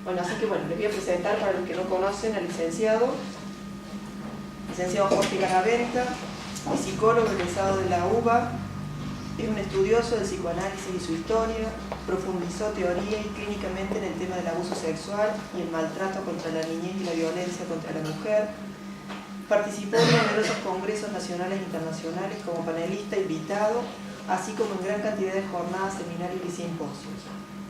Bueno, así que bueno, les voy a presentar para los que no conocen al licenciado Jorge Garaventa, es psicólogo egresado de la UBA, es un estudioso del psicoanálisis y su historia, profundizó teoría y clínicamente en el tema del abuso sexual y el maltrato contra la niñez y la violencia contra la mujer. Participó en numerosos congresos nacionales e internacionales como panelista invitado, así como en gran cantidad de jornadas, seminarios y simposios.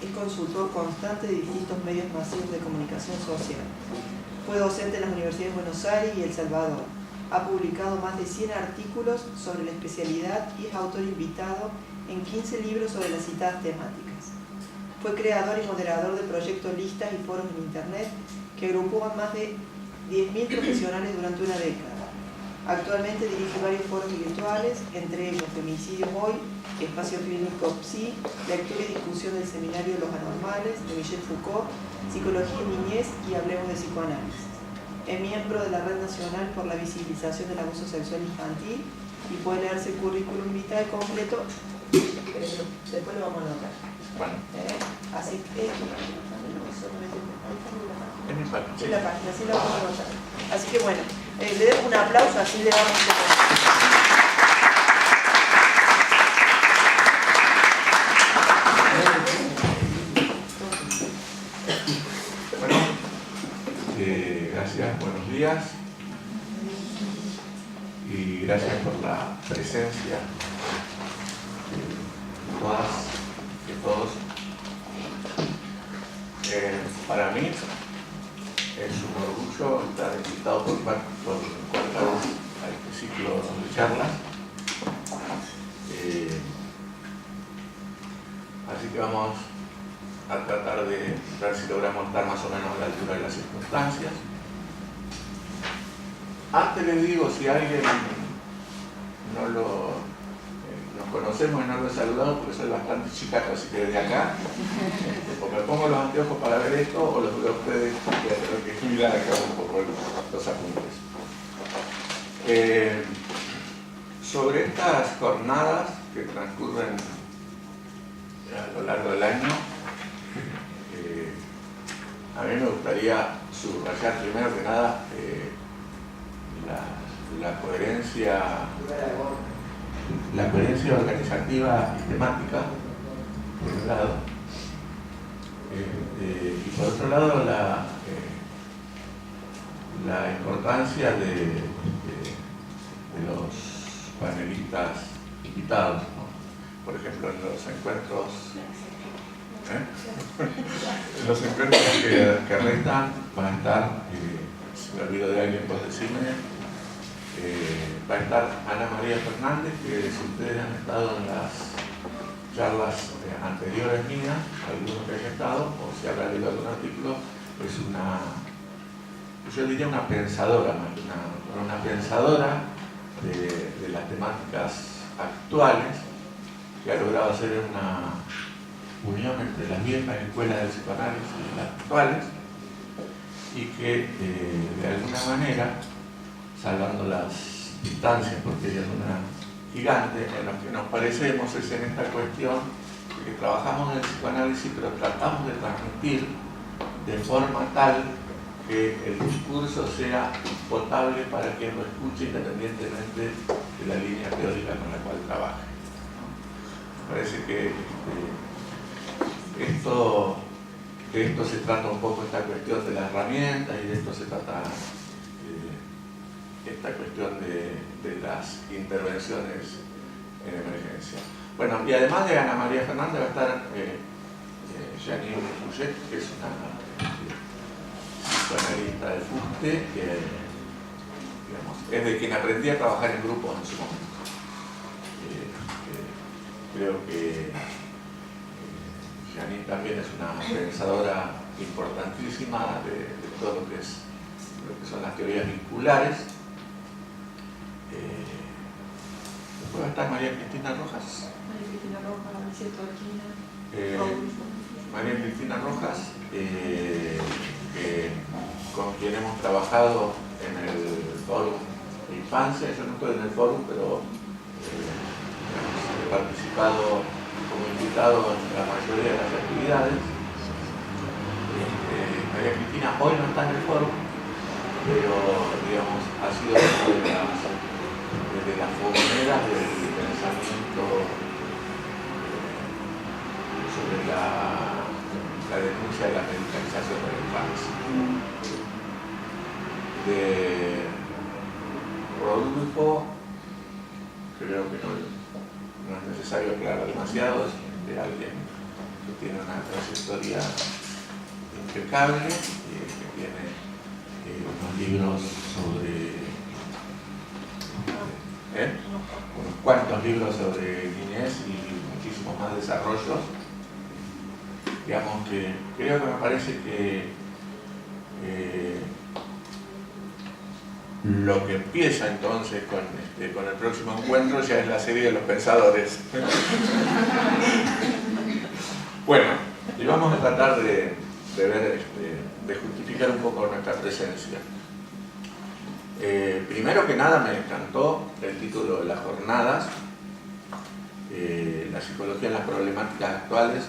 Es consultor constante de distintos medios masivos de comunicación social. Fue docente en las universidades de Buenos Aires y El Salvador. Ha publicado más de 100 artículos sobre la especialidad y es autor invitado en 15 libros sobre las citadas temáticas. Fue creador y moderador de proyectos, listas y foros en Internet que agrupó a más de 10.000 profesionales durante una década. Actualmente dirige varios foros virtuales, entre ellos Femicidio Hoy, Espacio Clínico Psi, lectura y discusión del Seminario Los Anormales de Michel Foucault, Psicología y Niñez y Hablemos de Psicoanálisis. Es miembro de la Red Nacional por la Visibilización del Abuso Sexual Infantil y puede leerse el currículum vitae completo, después lo vamos a anotar. Bueno. Así que Sí. la página, así la vamos a anotar. Así que bueno, le dejo un aplauso, así le damos gracias, buenos días y gracias por la presencia de todas y todos. Para mí es un orgullo estar invitado por cuarta vez a este ciclo de charlas. Así que vamos a tratar de ver si logramos estar más o menos a la altura de las circunstancias. Antes les digo, si alguien nos conocemos y no lo he saludado, porque soy bastante chicaco, así que desde acá, o me pongo los anteojos para ver esto, o los veo a ustedes, que mirar acá un poco los apuntes. Sobre estas jornadas que transcurren a lo largo del año, a mí me gustaría subrayar primero que nada la coherencia organizativa y temática, por un lado, y por otro lado la importancia de los panelistas invitados, ¿no? Por ejemplo, en los encuentros que restan van a estar, si me olvido de alguien, pues decirme, va a estar Ana María Fernández, que si ustedes han estado en las charlas anteriores mías, algunos que hayan estado, o si habrán leído algún artículo, es yo diría una pensadora, una pensadora de las temáticas actuales, que ha logrado hacer una unión entre las viejas escuelas del psicoanálisis y las actuales, y que de alguna manera, salvando las distancias, porque ella es una gigante, en lo que nos parecemos es en esta cuestión de que trabajamos en el psicoanálisis, pero tratamos de transmitir de forma tal que el discurso sea potable para quien lo escuche, independientemente de la línea teórica con la cual trabaje. Me parece que de esto se trata un poco esta cuestión de las herramientas, y de esto se trata esta cuestión de las intervenciones en emergencia. Bueno, y además de Ana María Fernández va a estar Janine Fouget, que es una psicoanalista del FUSTE, que digamos, es de quien aprendí a trabajar en grupos en su momento. Creo que Janine también es una pensadora importantísima de todo lo que son las teorías vinculares. Después va a estar María Cristina Rojas. María Cristina Rojas, con quien hemos trabajado en el fórum de infancia. Yo no estoy en el fórum, pero he participado como invitado en la mayoría de las actividades. María Cristina hoy no está en el foro, pero digamos, ha sido una de las fogoneras del pensamiento sobre la denuncia de la medicalización de la infancia. De Rodulfo, creo que no es necesario aclarar demasiado, es de alguien que tiene una trayectoria impecable, que tiene unos libros sobre unos cuantos libros sobre niñez y muchísimos más desarrollos. Digamos que creo que me parece que lo que empieza entonces con el próximo encuentro ya es la serie de los pensadores. Bueno, y vamos a tratar de ver, de justificar un poco nuestra presencia. Primero que nada me encantó el título de las jornadas, la psicología en las problemáticas actuales,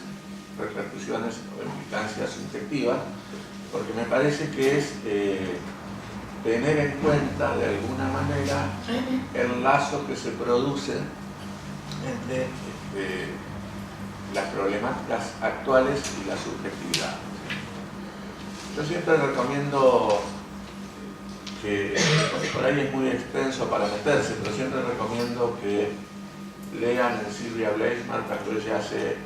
repercusiones o implicancias subjetivas, porque me parece que es tener en cuenta de alguna manera el lazo que se produce entre las problemáticas actuales y la subjetividad. Yo siempre recomiendo, que por ahí es muy extenso para meterse, pero siempre recomiendo que lean en Sylvia Bleichmann cuando ella hace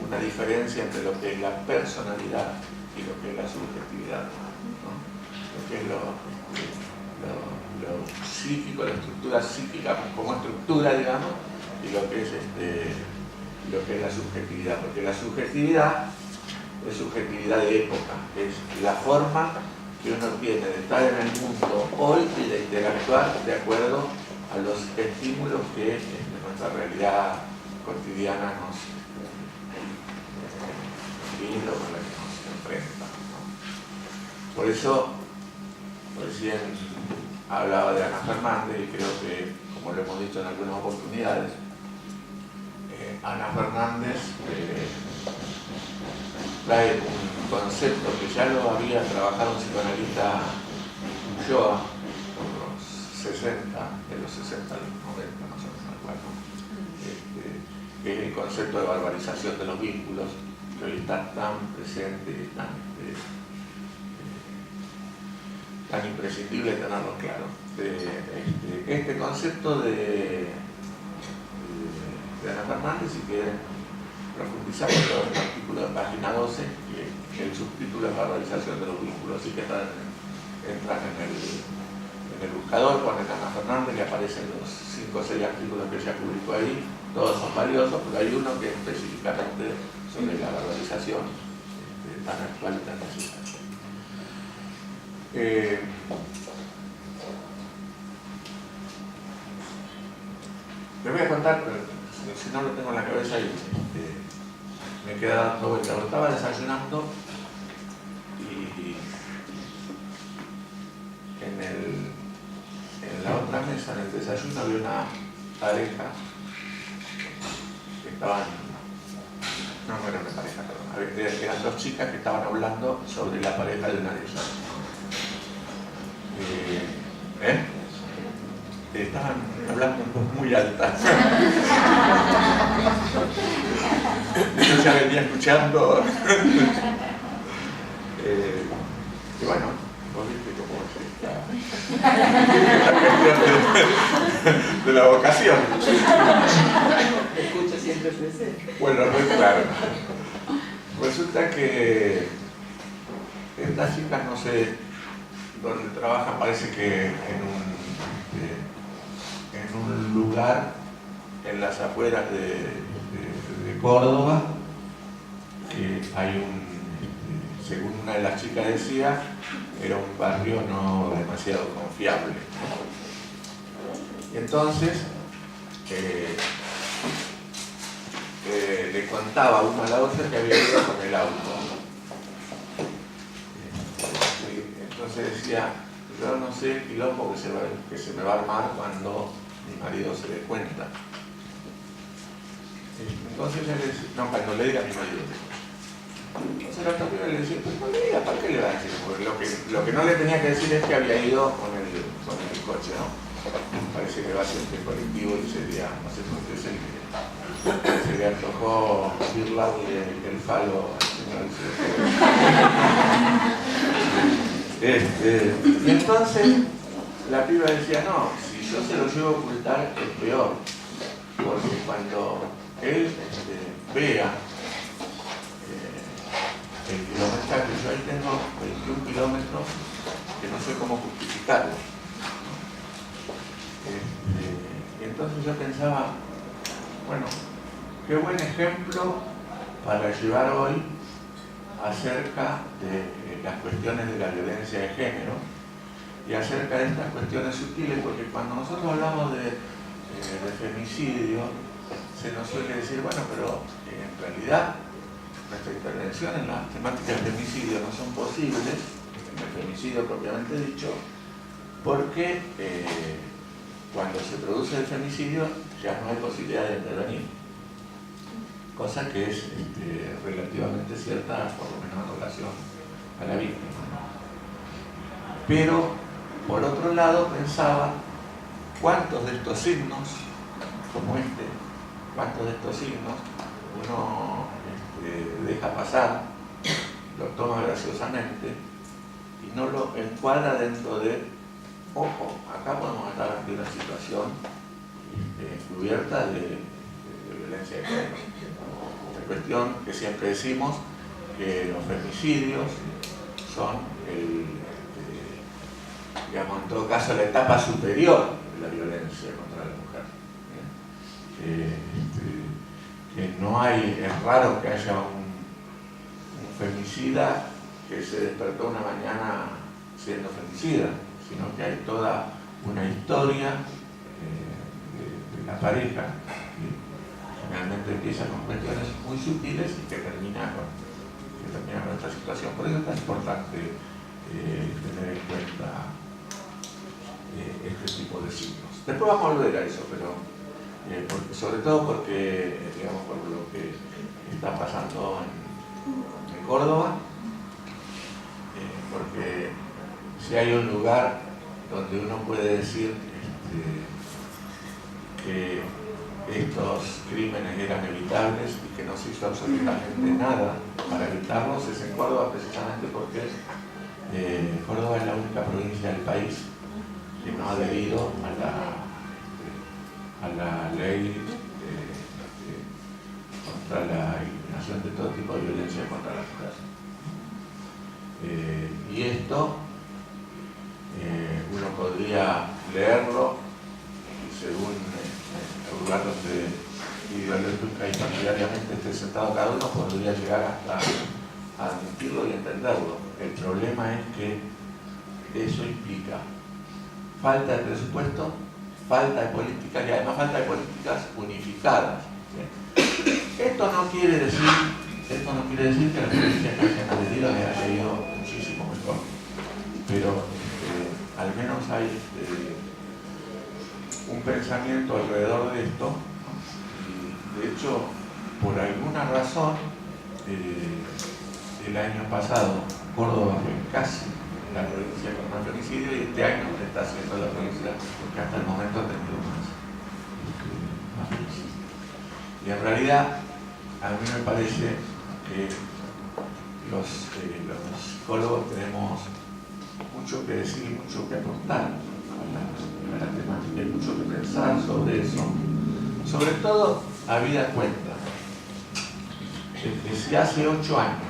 una diferencia entre lo que es la personalidad y lo que es la subjetividad, ¿no? Lo que es lo psíquico, la estructura psíquica como estructura, digamos, y lo que es la subjetividad, porque la subjetividad es subjetividad de época, es la forma que uno tiene de estar en el mundo hoy y de interactuar de acuerdo a los estímulos que nuestra realidad cotidiana nos brinda, con la que nos enfrenta, ¿no? Por eso recién hablaba de Ana Fernández y creo que, como lo hemos dicho en algunas oportunidades, Ana Fernández trae un concepto que ya lo había trabajado un psicoanalista Ulloa por los 60, de los 60 a los 90, más o menos, me acuerdo, que es el concepto de barbarización de los vínculos, que hoy está tan presente y tan imprescindible tenerlo claro. Este concepto de Ana Fernández, si quieren profundizar en todo el artículo de página 12, que el subtítulo es barbarización de los vínculos, así que entran en el buscador, ponen Ana Fernández, le aparecen los 5 o 6 artículos que ella publicó ahí, todos son valiosos, pero hay uno que es específicamente sobre la barbarización tan actual y tan necesaria. Les voy a contar, si no lo tengo en la cabeza y me queda dando vuelta. Estaba desayunando y en la otra mesa, en el desayuno, había una pareja que estaban, no era una pareja, perdón, eran 2 chicas que estaban hablando sobre la pareja de una de ellas. Estaban hablando en voz muy alta. Yo ya venía escuchando. Y bueno, vos viste cómo es esta cuestión de la vocación. Escucho siempre presente. Bueno, claro. Resulta que estas chicas, no sé dónde trabajan, parece que en un lugar en las afueras de Córdoba, que hay según una de las chicas decía, era un barrio no demasiado confiable. Y entonces le contaba una a la otra que había ido con el auto. Entonces decía, yo no sé el quilombo que se me va a armar cuando mi marido se dé cuenta. Entonces ella le decía, no, cuando le diga a mi marido. Entonces la otra piba le decía, pero no le diga, ¿para qué le va a decir? Porque lo que no le tenía que decir es que había ido con el coche, ¿no? Parece que va a ser el colectivo y sería, no sé por qué se le antojó birlarle el falo al señor. Y entonces la piba decía, no, si yo se lo llevo a ocultar es peor, porque cuando él vea el kilometraje, yo ahí tengo 21 kilómetros que no sé cómo justificarlo. Y entonces yo pensaba, bueno, qué buen ejemplo para llevar hoy acerca de las cuestiones de la violencia de género y acerca de estas cuestiones sutiles, porque cuando nosotros hablamos de femicidio, se nos suele decir, bueno, pero en realidad nuestra intervención en las temáticas de femicidio no son posibles, en el femicidio propiamente dicho, porque cuando se produce el femicidio ya no hay posibilidad de intervenir, cosa que es relativamente cierta, por lo menos en relación a la víctima. Pero, por otro lado, pensaba cuántos de estos signos, como cuántos de estos signos uno deja pasar, lo toma graciosamente y no lo encuadra dentro de, ojo, acá podemos estar ante una situación encubierta de violencia de género. La cuestión que siempre decimos que los femicidios son digamos, en todo caso la etapa superior de la violencia contra la mujer. Que no hay, es raro que haya un femicida que se despertó una mañana siendo femicida, sino que hay toda una historia de la pareja que generalmente empieza con cuestiones muy sutiles y que termina con esta situación. Por eso es tan importante tener en cuenta este tipo de signos. Después vamos a volver a eso, pero sobre todo porque, digamos, por lo que está pasando en Córdoba, porque si hay un lugar donde uno puede decir que estos crímenes eran evitables y que no se hizo absolutamente nada para evitarlos, es en Córdoba, precisamente porque Córdoba es la única provincia del país que no ha adherido a la ley contra la eliminación de todo tipo de violencia contra la mujer. Y esto uno podría leerlo y según el lugar donde ideológica y partidariamente esté sentado cada uno, podría llegar hasta a admitirlo y entenderlo. El problema es que eso implica falta de presupuesto, falta de políticas y además falta de políticas unificadas. ¿Sí? Esto no quiere decir que la violencia que hayan adherido le haya ido muchísimo mejor, pero al menos hay un pensamiento alrededor de esto, ¿no? Y de hecho, por alguna razón, el año pasado Córdoba fue casi la provincia con más femicidio y este año está siendo la provincia que hasta el momento ha tenido más femicidio. Y en realidad, a mí me parece que los psicólogos tenemos mucho que decir, mucho que aportar a la temática, hay mucho que pensar sobre eso, sobre todo habida cuenta de que si hace 8 años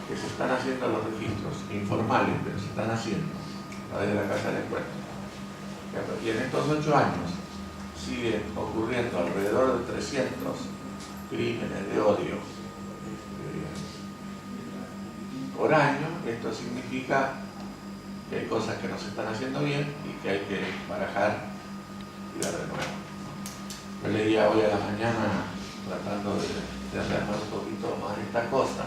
que se están haciendo los registros informales, pero se están haciendo a través de la Casa del Encuentro, y en estos 8 años siguen ocurriendo alrededor de 300 crímenes de odio por año, esto significa que hay cosas que no se están haciendo bien y que hay que barajar y dar de nuevo. Yo leía hoy a la mañana, tratando de arreglar un poquito más esta cosa,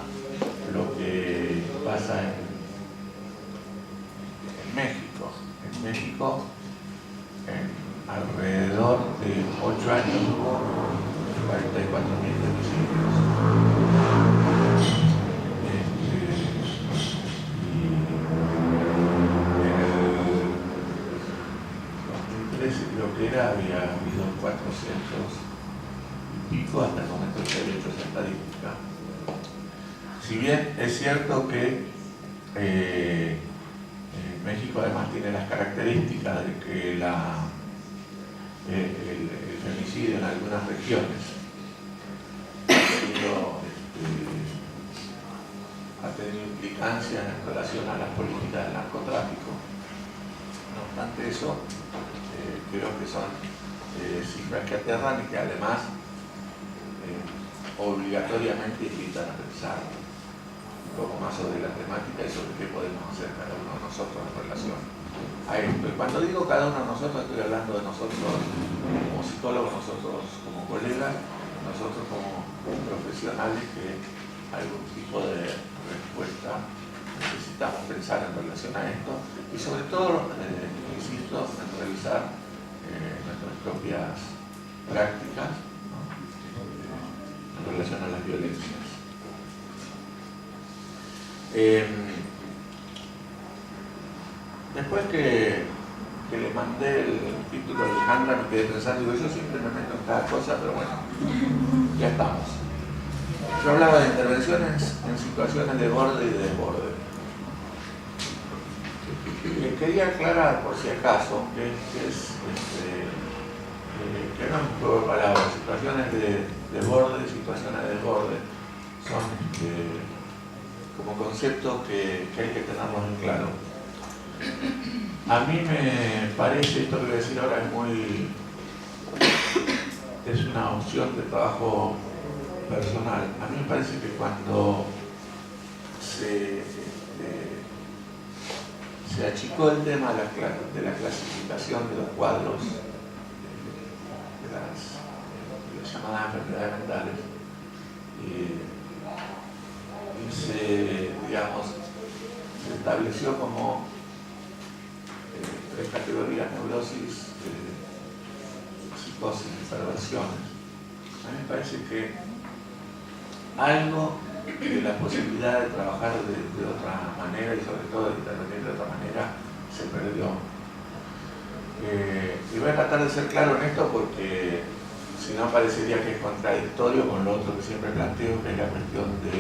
lo que pasa en México. En México, en alrededor de 8 años hubo 44.000 femicidios. habido 400 y pico hasta el momento que he hecho esa estadística. Si bien es cierto que México además tiene las características de que el femicidio en algunas regiones ha tenido implicancias en relación a las políticas del narcotráfico. No obstante eso, creo que son cifras que aterran y que además obligatoriamente invitan a pensar un poco más sobre la temática y sobre qué podemos hacer cada uno de nosotros en relación a esto. Y cuando digo cada uno de nosotros, estoy hablando de nosotros como psicólogos, nosotros como colegas, nosotros como profesionales que algún tipo de respuesta necesitamos pensar en relación a esto y sobre todo, insisto, en revisar nuestras propias prácticas, ¿no? En relación a las violencias. Después que le mandé el título de Alejandra, me quedé pensando, digo, yo siempre me meto en cada cosa, pero bueno, ya estamos. Yo hablaba de intervenciones en situaciones de borde y de desborde. Quería aclarar, por si acaso, que no es un juego de palabras. Situaciones de desborde, situaciones de desborde, son como conceptos que hay que tenerlos en claro. A mí me parece, esto que voy a decir ahora es una opción de trabajo personal. A mí me parece que cuando se achicó el tema de la clasificación de los cuadros de las llamadas enfermedades mentales y se estableció como tres categorías: neurosis, psicosis y perversiones. A mí me parece que algo de la posibilidad de trabajar de otra manera y sobre todo de intervenir de otra manera se perdió. Y voy a tratar de ser claro en esto porque si no parecería que es contradictorio con lo otro que siempre planteo, que es la cuestión de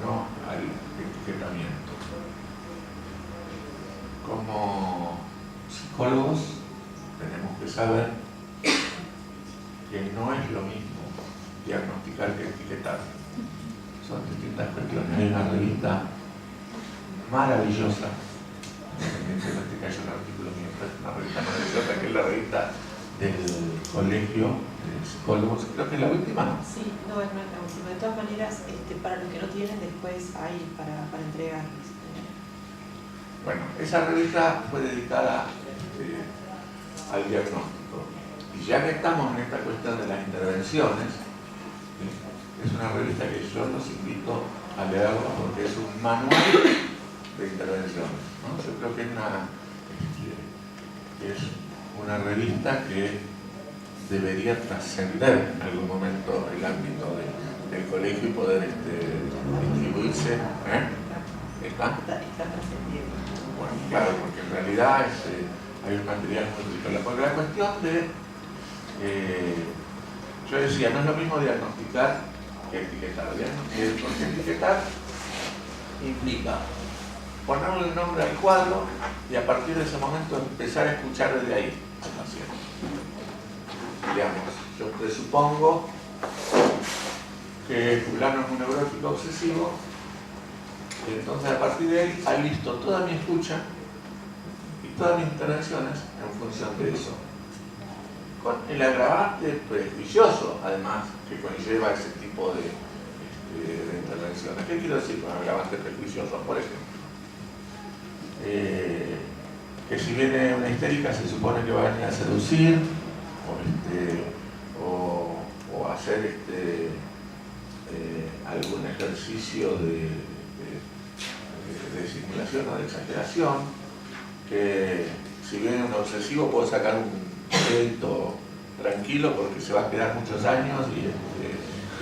no al etiquetamiento. Como psicólogos tenemos que saber que no es lo mismo diagnosticar que etiquetar. Son distintas cuestiones. Hay una revista maravillosa, independientemente que haya un artículo mío, pero es una revista maravillosa, que es la revista del Colegio de Psicólogos. Creo que es la última. Sí, no es la última. De todas maneras, para los que no tienen, después hay para entregarles. Bueno, esa revista fue dedicada al diagnóstico. Y ya que estamos en esta cuestión de las intervenciones, ¿sí? Es una revista que yo los invito a leerla porque es un manual de intervenciones, ¿no? Yo creo que es una revista que debería trascender en algún momento el ámbito del colegio y poder distribuirse. ¿Está trascendiendo? Bueno, claro, porque en realidad hay un material muy rico. Porque la cuestión yo decía, no es lo mismo diagnosticar que etiquetar. Porque etiquetar implica ponerle el nombre al cuadro y a partir de ese momento empezar a escuchar desde ahí al paciente. Digamos, yo presupongo que fulano es un neurótico obsesivo, y entonces a partir de ahí ha visto toda mi escucha y todas mis intervenciones en función de eso. Con el agravante prejuicioso, además, que conlleva ese tipo de intervenciones. ¿Qué quiero decir con agravante prejuicioso? Por ejemplo, que si viene una histérica se supone que va a venir a seducir o hacer algún ejercicio de simulación o de exageración, que si viene un obsesivo puede sacar un crédito tranquilo porque se va a quedar muchos años y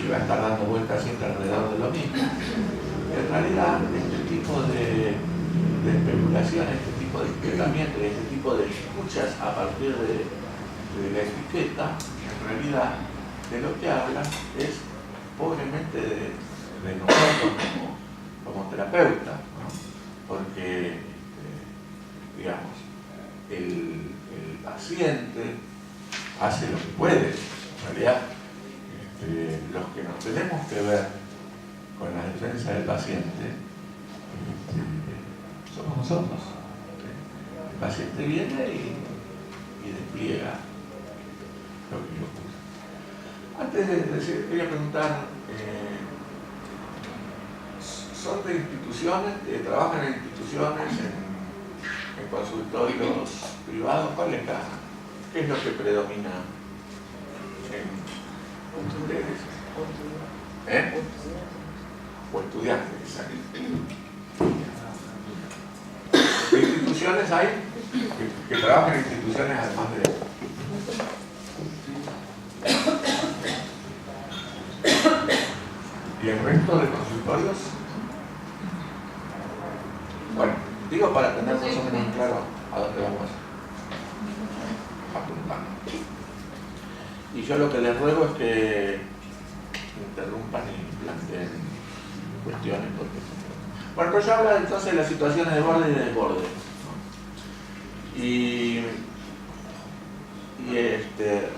va a estar dando vueltas siempre alrededor de lo mismo. En realidad, este tipo de especulación, este tipo de intercambios, este tipo de escuchas a partir de de la etiqueta, en realidad, de lo que habla es pobremente de nosotros como terapeutas, ¿no? Porque, digamos, el paciente hace lo que puede. En realidad, los que nos tenemos que ver con la defensa del paciente somos nosotros. El paciente viene y despliega lo que le ocurre. Antes de decir, quería preguntar, ¿son de instituciones, trabajan en instituciones, en consultorios privados? ¿Cuál es qué es lo que predomina en ustedes? O estudiantes, exacto. ¿Qué instituciones hay que trabajan en instituciones además de... ¿Y el resto de consultorios? Bueno, digo para tener más o menos claro a dónde vamos apuntando. Y yo lo que les ruego es que interrumpan y planteen cuestiones. Bueno, pero yo hablo entonces de las situaciones de borde y de desborde, ¿no? Y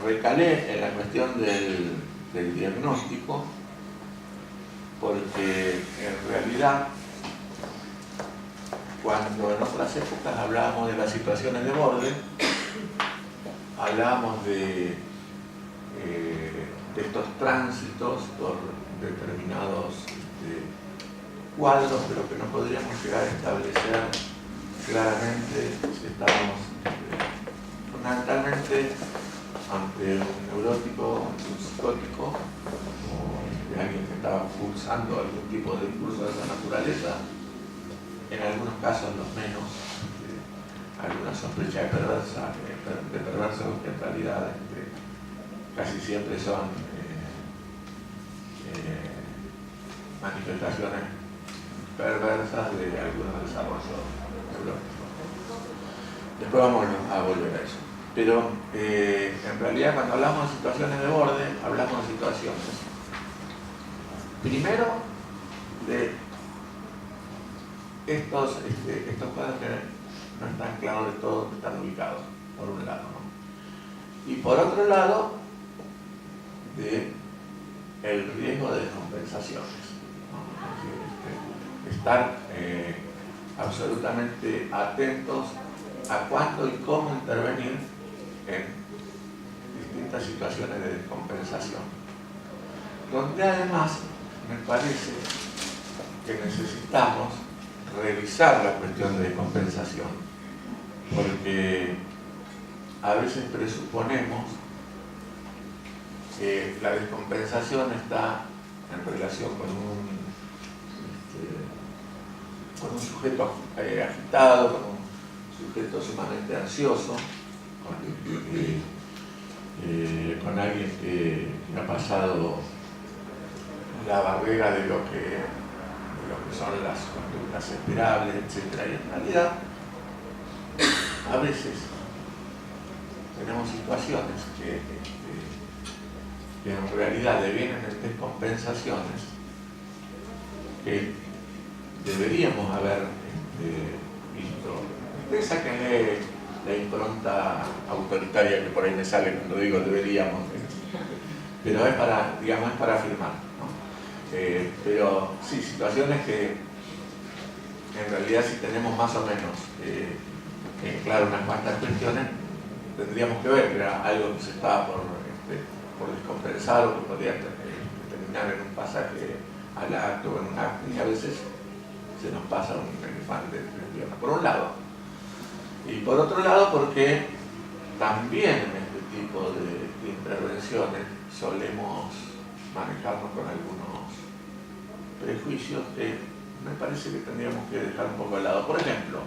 recalé en la cuestión del diagnóstico, porque en realidad cuando en otras épocas hablábamos de las situaciones de borde, hablábamos de estos tránsitos por determinados cuadros, pero que no podríamos llegar a establecer claramente si estábamos fundamentalmente ante un neurótico, ante un psicótico, o de alguien que estaba cursando algún tipo de discurso de esa naturaleza, en algunos casos los menos, alguna sospecha de perversos que en realidad casi siempre son manifestaciones perversas de algunos desarrollos neurológicos. Después vamos a volver a eso. Pero en realidad cuando hablamos de situaciones de borde, hablamos de situaciones primero de estos cuadros que no están claros de todo que están ubicados, por un lado, ¿no? Y por otro lado, de el riesgo de descompensaciones, ¿no? Es decir, estar absolutamente atentos a cuándo y cómo intervenir en distintas situaciones de descompensación, donde además me parece que necesitamos revisar la cuestión de descompensación, porque a veces presuponemos que la descompensación está en relación con un sujeto agitado, con un sujeto sumamente ansioso, con alguien que ha pasado la barrera de lo que son las conductas esperables, etc. Y en realidad, a veces tenemos situaciones que en realidad devienen en descompensaciones que deberíamos haber visto. Ustedes sáquenle la impronta autoritaria que por ahí me sale cuando digo deberíamos, pero es para, digamos, es para afirmar, ¿no? Pero sí, situaciones que en realidad si tenemos más o menos claro unas cuantas cuestiones, tendríamos que ver que era algo que se estaba por descompensar o que podría terminar en un pasaje al acto o en un acto, y a veces se nos pasa un elefante entre las piernas, por un lado. Y por otro lado, porque también en este tipo de intervenciones solemos manejarnos con algunos prejuicios que me parece que tendríamos que dejar un poco de lado. Por ejemplo,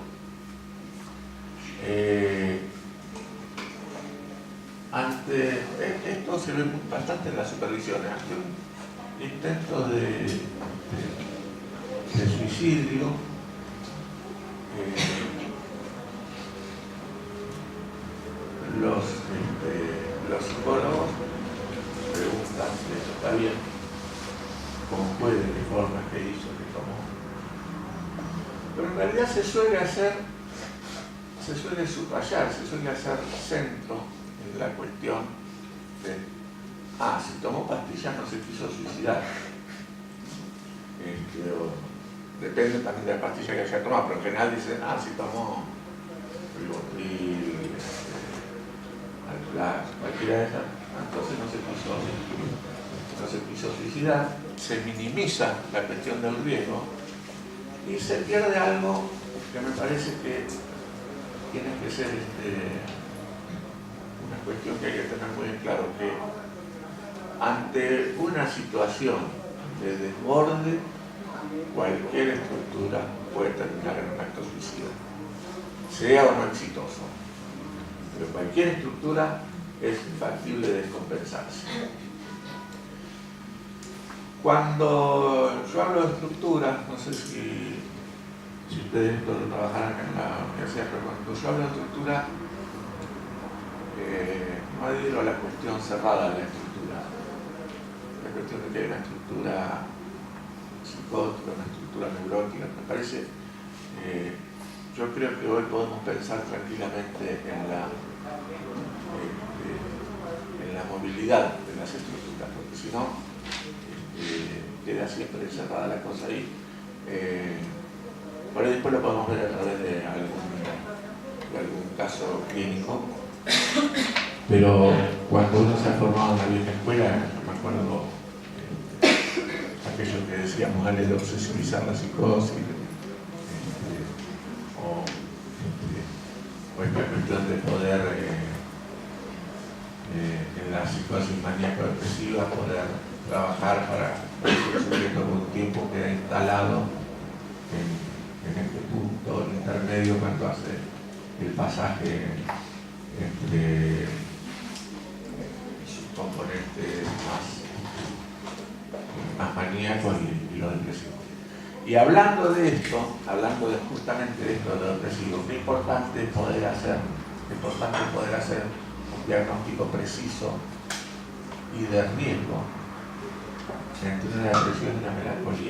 esto se ve bastante en las supervisiones, ante un intento de suicidio, los los psicólogos preguntan si eso está bien, cómo fue, de qué forma, qué hizo, qué tomó. Pero en realidad se suele subrayar, se suele hacer centro en la cuestión de, si tomó pastillas no se quiso suicidar. Depende también de la pastilla que haya tomado, pero en general dicen, si tomó Rivotril, Alplax, cualquiera de esas, entonces no se quiso suicidar, se minimiza la cuestión del riesgo y se pierde algo que me parece que tiene que ser una cuestión que hay que tener muy en claro, que ante una situación de desborde, cualquier estructura puede terminar en un acto suicida, sea o no exitoso, pero cualquier estructura es factible de descompensarse. Cuando yo hablo de estructuras, no sé si ustedes esto lo trabajarán en la universidad, pero cuando yo hablo de estructura, no adhiero a la cuestión cerrada de la estructura, la cuestión de que hay una estructura psicótica, una estructura neurótica. Me parece, yo creo que hoy podemos pensar tranquilamente en la movilidad de las estructuras, porque si no, queda siempre encerrada la cosa ahí. Por ahí después lo podemos ver a través de algún caso clínico, pero cuando uno se ha formado en la vieja escuela, yo me acuerdo aquello que decíamos antes de obsesivizar la psicosis, o esta cuestión de poder en la psicosis maníaco-depresiva poder trabajar para que el sujeto con un tiempo quede instalado en este punto intermedio cuando hace el pasaje entre sus componentes más maníacos y lo depresivo. Y hablando de esto, justamente de esto, de lo depresivo, qué importante poder hacer un diagnóstico preciso y de riesgo entre una depresión y una melancolía.